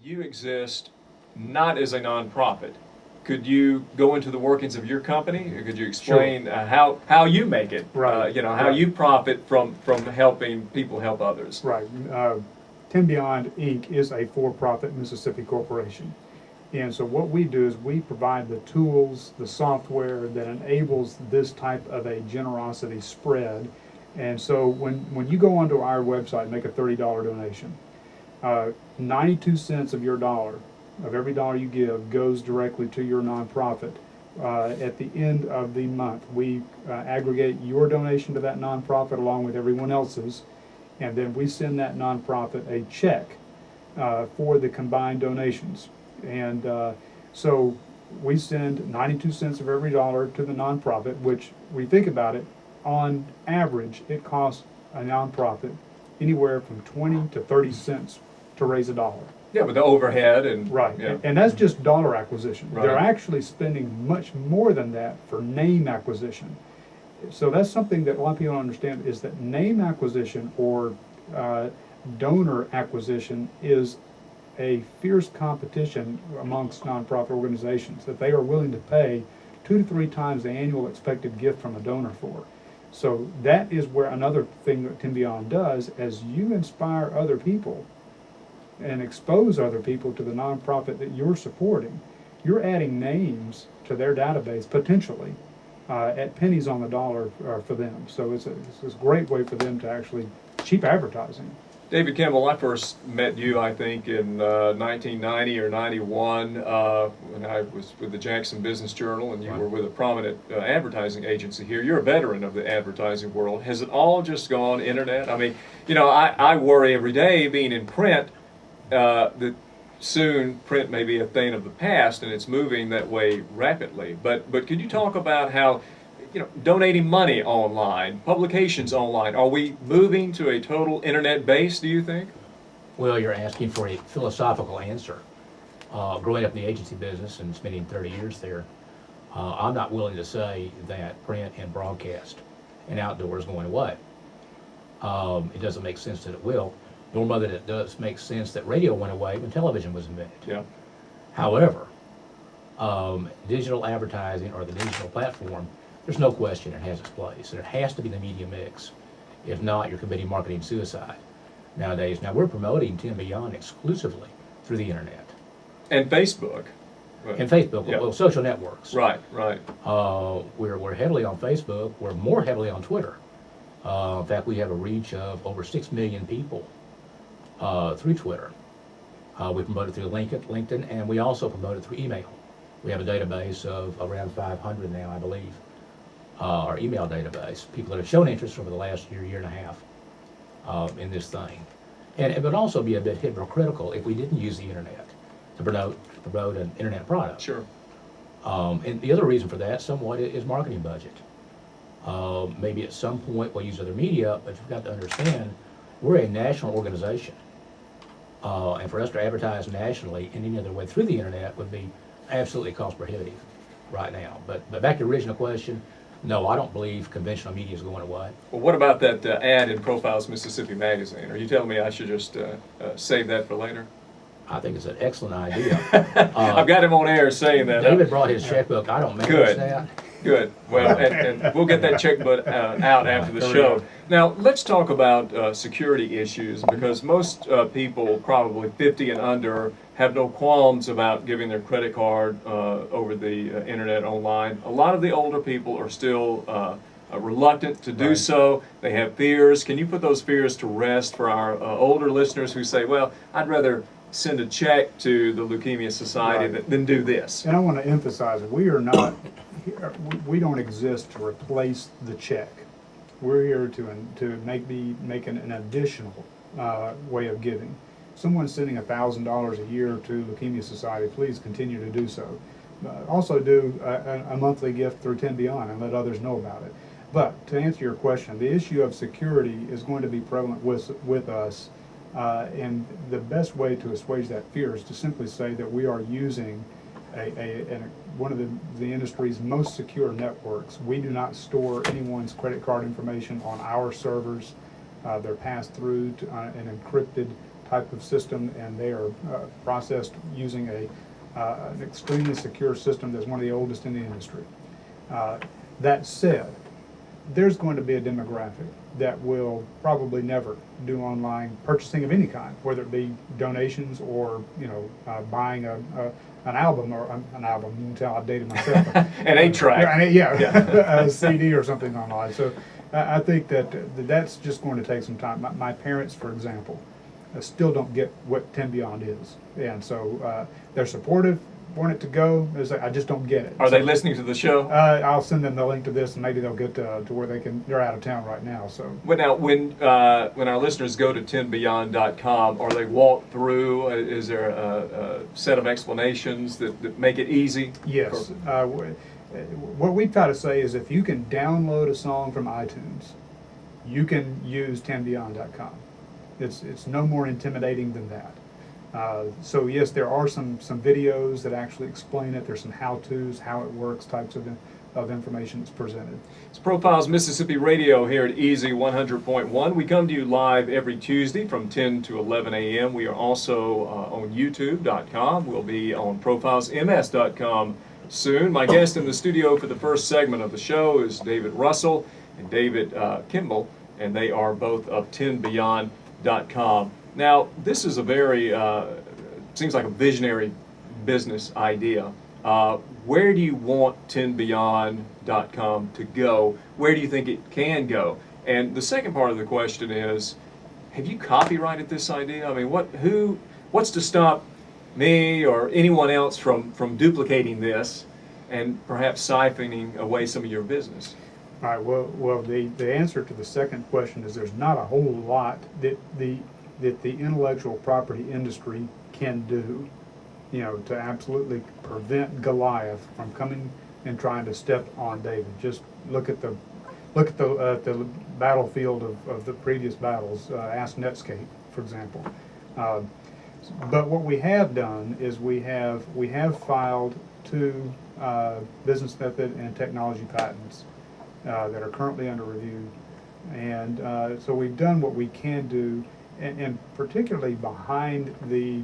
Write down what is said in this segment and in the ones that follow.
you exist not as a nonprofit. Could you go into the workings of your company? Or could you explain how you make it? Right. How you profit from helping people help others. Right. 10 Beyond Inc. is a for-profit Mississippi corporation. And so what we do is we provide the tools, the software that enables this type of a generosity spread. And so when you go onto our website and make a $30 donation, 92 cents of your dollar, of every dollar you give, goes directly to your nonprofit. At the end of the month, we aggregate your donation to that nonprofit along with everyone else's, and then we send that nonprofit a check for the combined donations. And so we send 92 cents of every dollar to the nonprofit, which, when you think about it, on average, it costs a nonprofit anywhere from 20 to 30 cents to raise a dollar. Yeah, with the overhead and Right, yeah. and that's just dollar acquisition. Right. They're actually spending much more than that for name acquisition. So that's something that a lot of people don't understand, is that name acquisition or donor acquisition is a fierce competition amongst nonprofit organizations, that they are willing to pay 2 to 3 times the annual expected gift from a donor for. So that is where another thing that 10 Beyond does, as you inspire other people and expose other people to the nonprofit that you're supporting, you're adding names to their database potentially at pennies on the dollar for them. So it's a great way for them to actually cheap advertising. David Kimball, I first met you, I think, in 1990 or 91 when I was with the Jackson Business Journal, and you were with a prominent advertising agency here. You're a veteran of the advertising world. Has it all just gone internet? I mean, I worry every day being in print that soon print may be a thing of the past, and it's moving that way rapidly. But could you talk about how, donating money online, publications online, are we moving to a total internet base, do you think? Well, you're asking for a philosophical answer. Growing up in the agency business and spending 30 years there, I'm not willing to say that print and broadcast and outdoor is going away. It doesn't make sense that it will, nor that it does make sense that radio went away when television was invented. Yeah. However, digital advertising or the digital platform, there's no question it has its place. There has to be the media mix. If not, you're committing marketing suicide nowadays. Now, we're promoting 10 Beyond exclusively through the internet. And Facebook. And Facebook, Yeah. well, social networks. Right. We're heavily on Facebook. We're more heavily on Twitter. In fact, we have a reach of over 6 million people through Twitter. We promote it through LinkedIn, and we also promote it through email. We have a database of around 500 now, I believe, our email database. People that have shown interest over the last year and a half in this thing. And it would also be a bit hypocritical if we didn't use the internet to promote an internet product. Sure. And the other reason for that, somewhat, is marketing budget. Maybe at some point we'll use other media, but you've got to understand, we're a national organization. And for us to advertise nationally in any other way through the internet would be absolutely cost prohibitive right now. But back to the original question, no, I don't believe conventional media is going away. Well, what about that ad in Profiles Mississippi Magazine? Are you telling me I should just save that for later? I think it's an excellent idea. I've got him on air saying that. David brought his checkbook. I don't manage that. Good. Well, and we'll get that checkbook out after the show. Now, let's talk about security issues, because most people, probably 50 and under, have no qualms about giving their credit card over the internet online. A lot of the older people are still reluctant to do so. They have fears. Can you put those fears to rest for our older listeners who say, well, I'd rather send a check to the Leukemia Society than do this? And I want to emphasize, we don't exist to replace the check. We're here to make an additional way of giving. Someone sending $1,000 a year to Leukemia Society, please continue to do so. Also do a monthly gift through 10 Beyond and let others know about it. But to answer your question, the issue of security is going to be prevalent with us, and the best way to assuage that fear is to simply say that we are using one of the industry's most secure networks. We do not store anyone's credit card information on our servers. They're passed through to an encrypted type of system, and they are processed using an extremely secure system that's one of the oldest in the industry. That said, there's going to be a demographic that will probably never do online purchasing of any kind, whether it be donations or buying an album You can tell I've dated myself. An 8-track. Yeah. A CD or something online. So I think that's just going to take some time. My parents, for example, still don't get what 10 Beyond is, and so they're supportive. Want it to go. I just don't get it. Are they listening to the show? I'll send them the link to this, and maybe they'll get to where they're out of town right now. So. But now, when our listeners go to 10beyond.com, are they walked through? Is there a set of explanations that make it easy? Yes. What we try to say is, if you can download a song from iTunes, you can use 10beyond.com. It's no more intimidating than that. So yes, there are some videos that actually explain it. There's some how-tos, how it works, types of information that's presented. It's Profiles Mississippi Radio here at Easy 100.1. We come to you live every Tuesday from 10 to 11 a.m. We are also on YouTube.com. We'll be on ProfilesMS.com soon. My guest in the studio for the first segment of the show is David Russell and David Kimball, and they are both of 10beyond.com. Now, this is a very, seems like a visionary business idea. Where do you want 10beyond.com to go? Where do you think it can go? And the second part of the question is, have you copyrighted this idea? I mean, what's to stop me or anyone else from duplicating this and perhaps siphoning away some of your business? All right, well, the answer to the second question is there's not a whole lot that the intellectual property industry can do, to absolutely prevent Goliath from coming and trying to step on David. Just look at the battlefield of the previous battles. Ask Netscape, for example. But what we have done is we have filed 2 business method and technology patents that are currently under review, and so we've done what we can do. And particularly behind the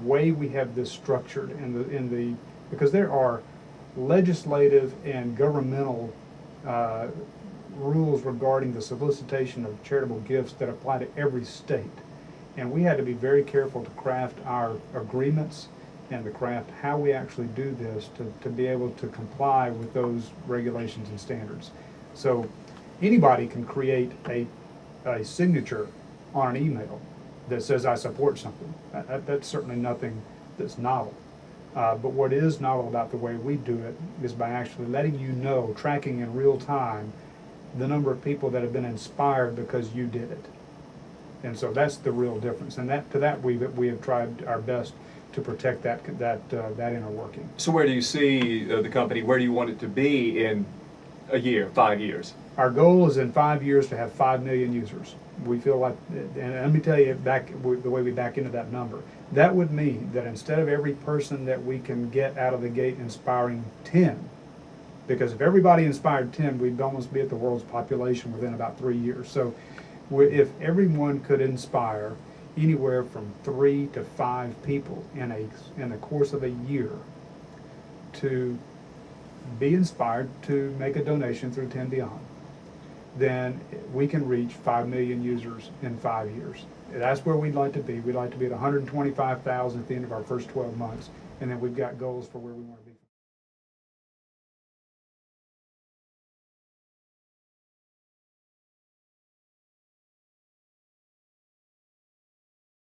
way we have this structured because there are legislative and governmental rules regarding the solicitation of charitable gifts that apply to every state, and we had to be very careful to craft our agreements and to craft how we actually do this to be able to comply with those regulations and standards. So anybody can create a signature on an email that says I support something. That's certainly nothing that's novel. But what is novel about the way we do it is by actually letting you know, tracking in real time, the number of people that have been inspired because you did it. And so that's the real difference. And we have tried our best to protect that inner working. So where do you see the company? Where do you want it to be in a year, 5 years? Our goal is in 5 years to have 5 million users. We feel like, and let me tell you the way we back into that number, that would mean that instead of every person that we can get out of the gate inspiring 10, because if everybody inspired 10, we'd almost be at the world's population within about 3 years. So if everyone could inspire anywhere from 3 to 5 people in the course of a year to be inspired to make a donation through 10 Beyond, then we can reach 5 million users in 5 years. That's where we'd like to be. We'd like to be at 125,000 at the end of our first 12 months, and then we've got goals for where we want to be.